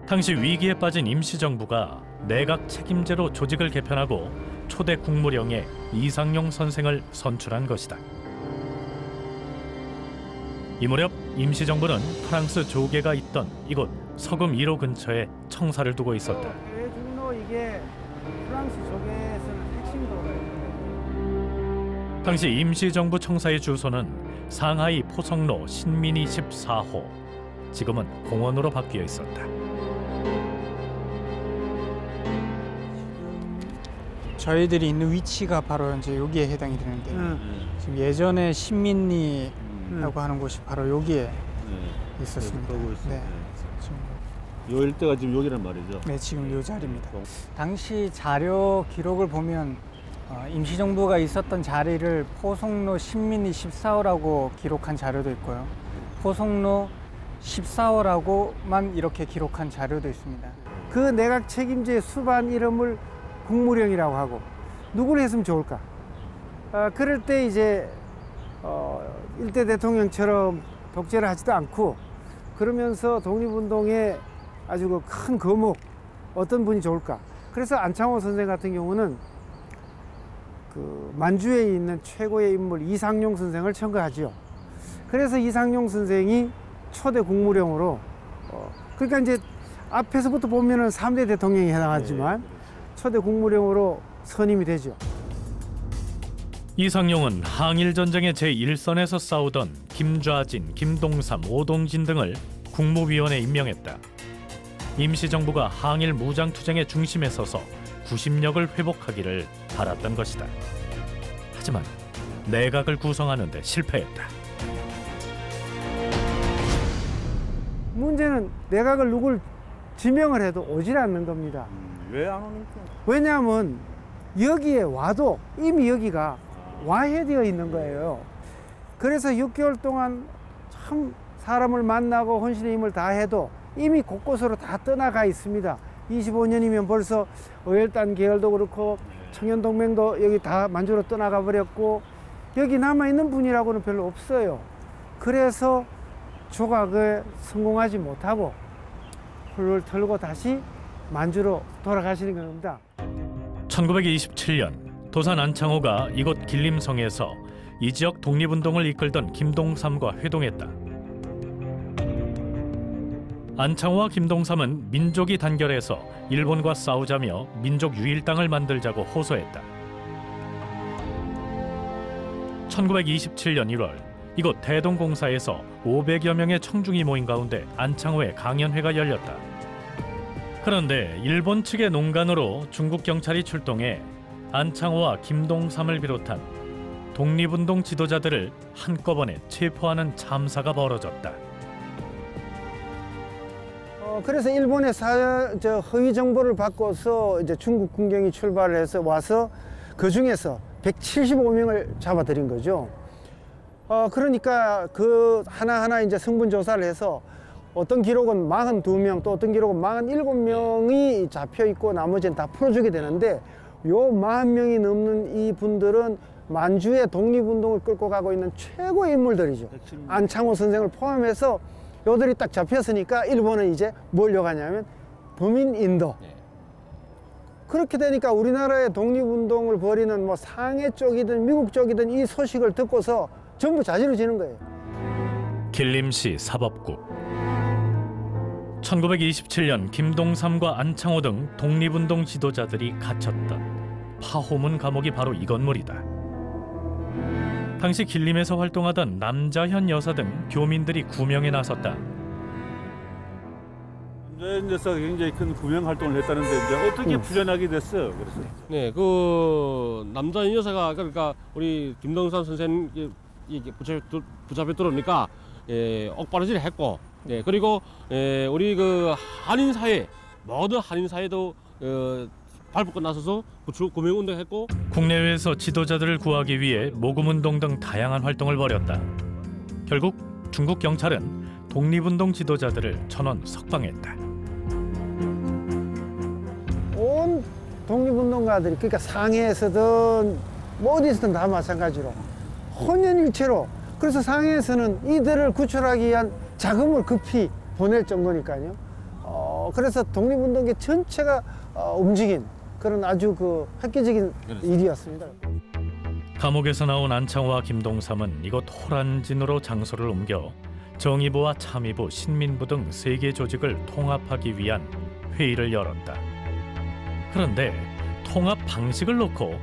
당시 위기에 빠진 임시정부가 내각 책임제로 조직을 개편하고 초대 국무령에 이상용 선생을 선출한 것이다. 이 무렵 임시정부는 프랑스 조계가 있던 이곳 서금 1호 근처에 청사를 두고 있었다. 중로 이게 프랑스 조계에서는 핵심 도로예요. 당시 임시정부 청사의 주소는 상하이 포성로 신민이 14호, 지금은 공원으로 바뀌어 있었다. 저희들이 있는 위치가 바로 이제 여기에 해당이 되는데 지금 예전에 신민리라고 하는 곳이 바로 여기에 있었습니다. 네. 요 일대가 지금 여기란 말이죠? 네, 지금 요 자리입니다. 당시 자료 기록을 보면 임시정부가 있었던 자리를 포성로 신민리 14호라고 기록한 자료도 있고요. 포성로 14호라고만 이렇게 기록한 자료도 있습니다. 그 내각 책임제 수반 이름을 국무령이라고 하고 누구를 했으면 좋을까? 그럴 때 이제 일대 대통령처럼 독재를 하지도 않고 그러면서 독립운동에 아주 그 큰 거목 어떤 분이 좋을까? 그래서 안창호 선생 같은 경우는 그 만주에 있는 최고의 인물 이상용 선생을 청구하지요. 그래서 이상용 선생이 초대 국무령으로 그러니까 이제 앞에서부터 보면은 3대 대통령이 해당하지만 초대 국무령으로 선임이 되죠. 이상용은 항일전쟁의 제1선에서 싸우던 김좌진, 김동삼, 오동진 등을 국무위원에 임명했다. 임시정부가 항일 무장투쟁의 중심에 서서 구심력을 회복하기를 바랐던 것이다. 하지만 내각을 구성하는 데 실패했다. 문제는 내각을 누굴 지명을 해도 오질 않는 겁니다. 왜 안 오니까? 왜냐하면 여기에 와도 이미 여기가 와해되어 있는 거예요. 그래서 6개월 동안 참 사람을 만나고 헌신의 힘을 다해도 이미 곳곳으로 다 떠나가 있습니다. 25년이면 벌써 어혈단 계열도 그렇고 청년동맹도 여기 다 만주로 떠나가 버렸고 여기 남아있는 분이라고는 별로 없어요. 그래서 조각을 성공하지 못하고 훌훌 털고 다시 만주로 돌아가시는 겁니다. 1927년 도산 안창호가 이곳 길림성에서 이 지역 독립운동을 이끌던 김동삼과 회동했다. 안창호와 김동삼은 민족이 단결해서 일본과 싸우자며 민족 유일당을 만들자고 호소했다. 1927년 1월 이곳 대동공사에서 500여 명의 청중이 모인 가운데 안창호의 강연회가 열렸다. 그런데 일본 측의 농간으로 중국 경찰이 출동해 안창호와 김동삼을 비롯한 독립운동 지도자들을 한꺼번에 체포하는 참사가 벌어졌다. 그래서 일본의 허위 정보를 받고서 이제 중국 군경이 출발을 해서 와서 그 중에서 175명을 잡아들인 거죠. 그러니까 그 하나하나 이제 성분 조사를 해서 어떤 기록은 42명 또 어떤 기록은 47명이 잡혀 있고 나머지는 다 풀어주게 되는데 요 40명이 넘는 이 분들은 만주의 독립운동을 끌고 가고 있는 최고의 인물들이죠. 안창호 선생을 포함해서 요들이 딱 잡혔으니까 일본은 이제 뭘 요구하냐면 범인 인도. 그렇게 되니까 우리나라의 독립운동을 벌이는 뭐 상해 쪽이든 미국 쪽이든 이 소식을 듣고서 전부 자지러지는 거예요. 길림시 사법국. 1927년 김동삼과 안창호 등 독립운동 지도자들이 갇혔던 파호문 감옥이 바로 이 건물이다. 당시 길림에서 활동하던 남자현 여사 등 교민들이 구명에 나섰다. 남자현 여사가 굉장히 큰 구명 활동을 했다는데 이제 어떻게 풀려나게 됐어요? 그래서 네, 그 남자현 여사가 그러니까 우리 김동삼 선생 이게 붙잡혀 들어오니까 옥바라지를 했고, 그리고 우리 그 한인 사회 모든 한인 사회도 발붙고 나서서 구명 운동했고, 국내외에서 지도자들을 구하기 위해 모금운동 등 다양한 활동을 벌였다. 결국 중국 경찰은 독립운동 지도자들을 전원 석방했다. 온 독립운동가들이 그러니까 상해에서든 뭐 어디서든 다 마찬가지로 혼연일체로, 그래서 상해에서는 이들을 구출하기 위한 자금을 급히 보낼 정도니까요. 그래서 독립운동계 전체가 움직인 그런 아주 그 획기적인 일이었습니다. 감옥에서 나온 안창호와 김동삼은 이곳 호란진으로 장소를 옮겨 정의부와 참의부, 신민부 등 3개 조직을 통합하기 위한 회의를 열었다. 그런데 통합 방식을 놓고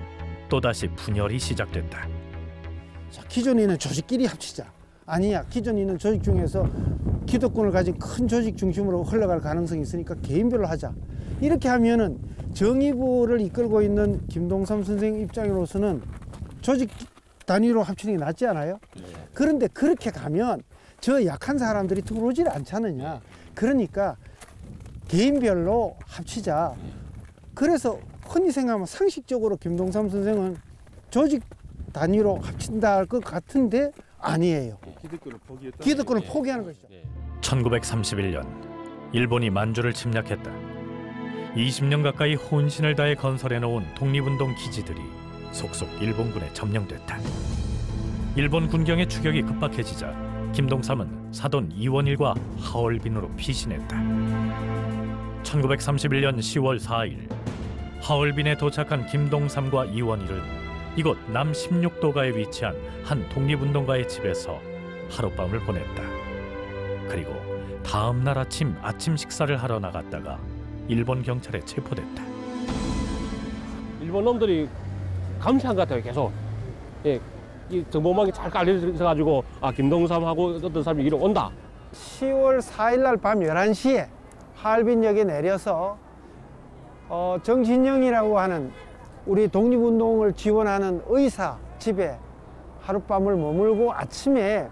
또다시 분열이 시작됐다. 자, 기존에 있는 조직끼리 합치자. 아니야, 기존에 있는 조직 중에서 기득권을 가진 큰 조직 중심으로 흘러갈 가능성이 있으니까 개인별로 하자. 이렇게 하면은 정의부를 이끌고 있는 김동삼 선생 입장으로서는 조직 단위로 합치는 게 낫지 않아요? 그런데 그렇게 가면 저 약한 사람들이 들어오질 않잖느냐. 그러니까 개인별로 합치자. 그래서 흔히 생각하면 상식적으로 김동삼 선생은 조직 단위로 합친다 할 것 같은데 아니에요. 기득권을 포기하는 것이죠. 1931년 일본이 만주를 침략했다. 20년 가까이 혼신을 다해 건설해 놓은 독립운동 기지들이 속속 일본군에 점령됐다. 일본 군경의 추격이 급박해지자 김동삼은 사돈 이원일과 하얼빈으로 피신했다. 1931년 10월 4일 하얼빈에 도착한 김동삼과 이원일은 이곳 남 16도가에 위치한 한 독립운동가의 집에서 하룻밤을 보냈다. 그리고 다음 날 아침 식사를 하러 나갔다가 일본 경찰에 체포됐다. 일본 놈들이 감시한 것 같아요, 계속. 이 정보망이 잘 깔려있어가지고 김동삼하고 어떤 사람이 이리 온다. 10월 4일 날 밤 11시에 하얼빈역에 내려서 정진영이라고 하는 우리 독립운동을 지원하는 의사 집에 하룻밤을 머물고 아침에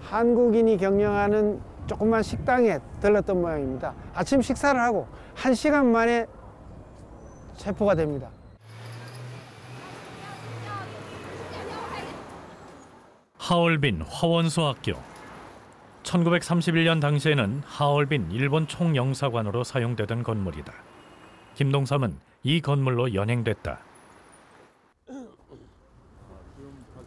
한국인이 경영하는 조그만 식당에 들렀던 모양입니다. 아침 식사를 하고 1시간 만에 체포가 됩니다. 하얼빈 화원소학교. 1931년 당시에는 하얼빈 일본 총영사관으로 사용되던 건물이다. 김동삼은 이 건물로 연행됐다.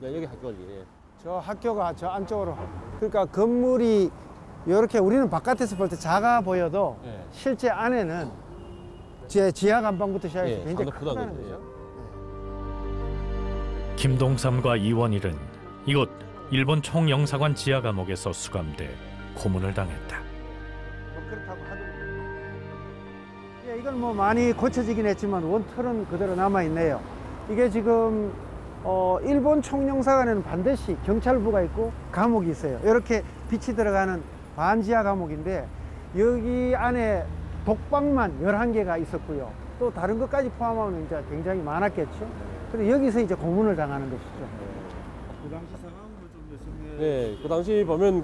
여기 학교지. 저 학교가 저 안쪽으로, 그러니까 건물이 이렇게 우리는 바깥에서 볼 때 작아 보여도 실제 안에는 지하 감방부터 시작해서 굉장히 크다는 거죠. 김동삼과 이원일은 이곳 일본 총영사관 지하 감옥에서 수감돼 고문을 당했다. 그렇다고 하더라고요. 이건 뭐 많이 고쳐지긴 했지만 원틀은 그대로 남아 있네요. 이게 지금 일본 총영사관에는 반드시 경찰부가 있고 감옥이 있어요. 이렇게 빛이 들어가는 반지하 감옥인데 여기 안에 독방만 11개가 있었고요. 또 다른 것까지 포함하면 이제 굉장히 많았겠죠. 그래서 여기서 이제 고문을 당하는 것이죠. 그 당시 상황을 좀 설명해. 네, 그 당시 보면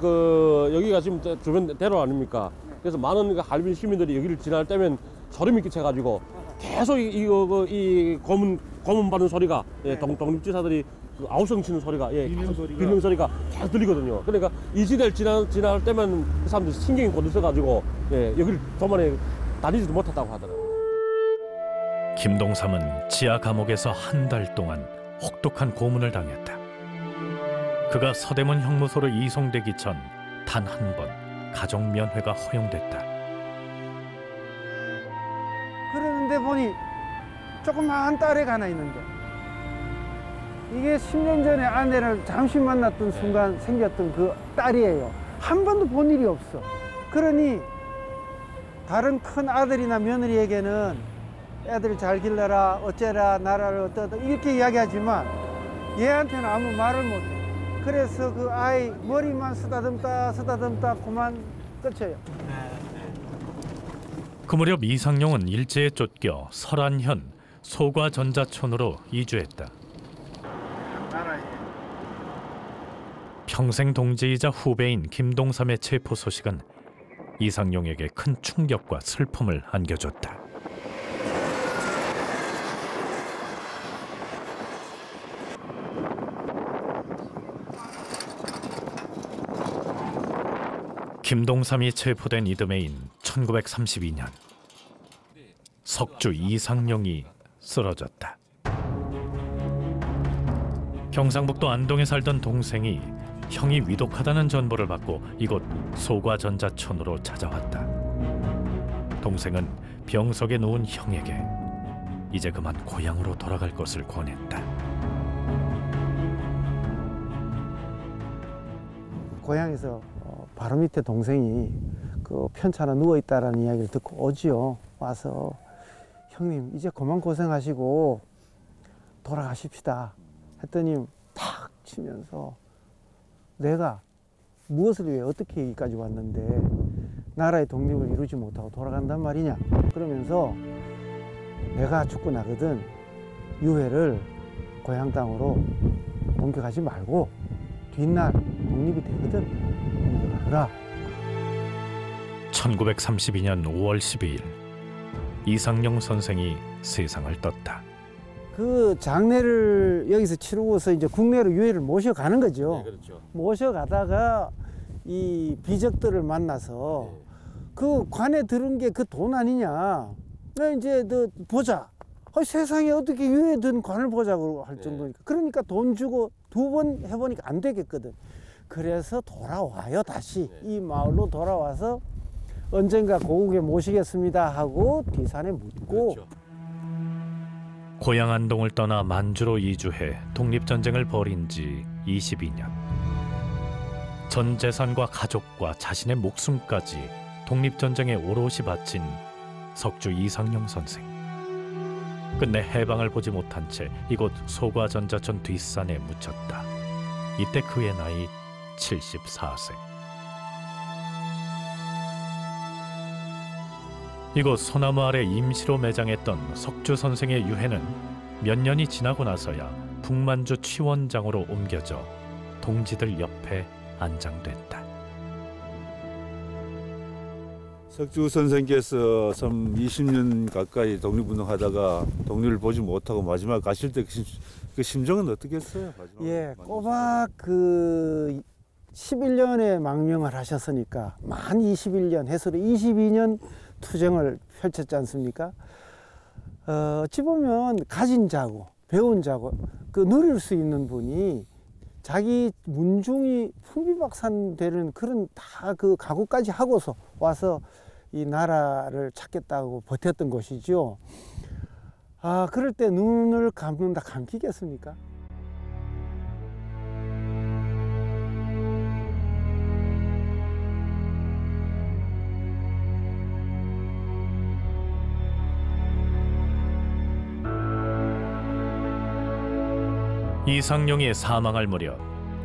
여기가 지금 주변 대로 아닙니까? 그래서 많은 하얼빈 시민들이 여기를 지날 때면 소름이 끼쳐가지고 계속 이 고문 받는 소리가 독립지사들이 아우성 치는 소리가 비명 소리가 계속 들리거든요. 그러니까 이 지대를 지날 때면 그 사람들이 신경이 곤두서가지고 여기를 도만에 다니지도 못했다고 하더라고요. 김동삼은 지하 감옥에서 한 달 동안 혹독한 고문을 당했다. 그가 서대문 형무소로 이송되기 전 단 한 번 가족 면회가 허용됐다. 그러는데 보니 조그마한 딸애가 하나 있는데 이게 10년 전에 아내를 잠시 만났던 순간 생겼던 그 딸이에요. 한 번도 본 일이 없어. 그러니 다른 큰 아들이나 며느리에게는 애들 잘 길러라, 어째라, 나라를 어떠다 이렇게 이야기하지만 얘한테는 아무 말을 못해. 그래서 그 아이 머리만 쓰다듬다 그만 끝이에요. 그 무렵 이상용은 일제에 쫓겨 설안현 소과전자촌으로 이주했다. 평생 동지이자 후배인 김동삼의 체포 소식은 이상용에게 큰 충격과 슬픔을 안겨줬다. 김동삼이 체포된 이듬해인 1932년 석주 이상용이 쓰러졌다. 경상북도 안동에 살던 동생이 형이 위독하다는 전보를 받고 이곳 소과전자촌으로 찾아왔다. 동생은 병석에 누운 형에게 이제 그만 고향으로 돌아갈 것을 권했다. 고향에서 바로 밑에 동생이 그 편찮아 누워있다라는 이야기를 듣고 오지요. 와서 형님 이제 그만 고생하시고 돌아가십시다 했더니 탁 치면서 내가 무엇을 위해 어떻게 여기까지 왔는데 나라의 독립을 이루지 못하고 돌아간단 말이냐 그러면서 내가 죽고 나거든 유해를 고향 땅으로 옮겨가지 말고 뒷날 독립이 되거든 옮겨가라. 1932년 5월 12일 이상용 선생이 세상을 떴다. 그 장례를 여기서 치르고서 이제 국내로 유해를 모셔가는 거죠. 네, 그렇죠. 모셔가다가 이 비적들을 만나서 그 관에 들은 게 그 돈 아니냐. 이제 보자. 세상에 어떻게 유해 든 관을 보자고 할 정도니까. 그러니까 돈 주고 2번 해보니까 안 되겠거든. 그래서 돌아와요 다시. 이 마을로 돌아와서 언젠가 고국에 모시겠습니다 하고 뒤산에 묻고. 그렇죠. 고향 안동을 떠나 만주로 이주해 독립전쟁을 벌인 지 22년. 전 재산과 가족과 자신의 목숨까지 독립전쟁에 오롯이 바친 석주 이상용 선생. 끝내 해방을 보지 못한 채 이곳 소과전자촌 뒷산에 묻혔다. 이때 그의 나이 74세. 이곳 소나무 아래 임시로 매장했던 석주 선생의 유해는 몇 년이 지나고 나서야 북만주 취원장으로 옮겨져 동지들 옆에 안장됐다. 석주 선생께서 참 20년 가까이 독립운동하다가 독립을 보지 못하고 마지막 가실 때 그 심정은 어떻겠어요? 예, 꼬박 그 11년에 망명을 하셨으니까 만 21년 해서 22년 투쟁을 펼쳤지 않습니까? 어찌 보면 가진 자고 배운 자고 그 누릴 수 있는 분이 자기 문중이 풍비박산되는 그런 다 그 각오까지 하고서 와서 이 나라를 찾겠다고 버텼던 것이죠. 그럴 때 눈을 감는다 감기겠습니까? 이상용이 사망할 무렵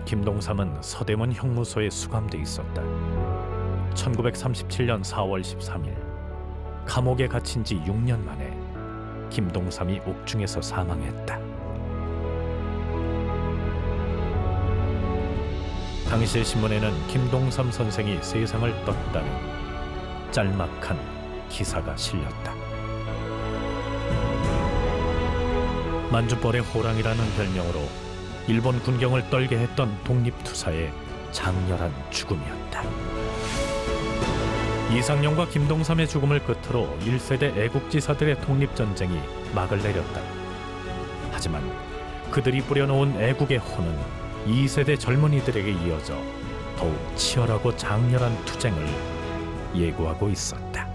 김동삼은 서대문 형무소에 수감돼 있었다. 1937년 4월 13일 감옥에 갇힌 지 6년 만에 김동삼이 옥중에서 사망했다. 당시 신문에는 김동삼 선생이 세상을 떴다는 짤막한 기사가 실렸다. 만주벌의 호랑이라는 별명으로 일본 군경을 떨게 했던 독립투사의 장렬한 죽음이었다. 이상용과 김동삼의 죽음을 끝으로 1세대 애국지사들의 독립전쟁이 막을 내렸다. 하지만 그들이 뿌려놓은 애국의 혼은 2세대 젊은이들에게 이어져 더욱 치열하고 장렬한 투쟁을 예고하고 있었다.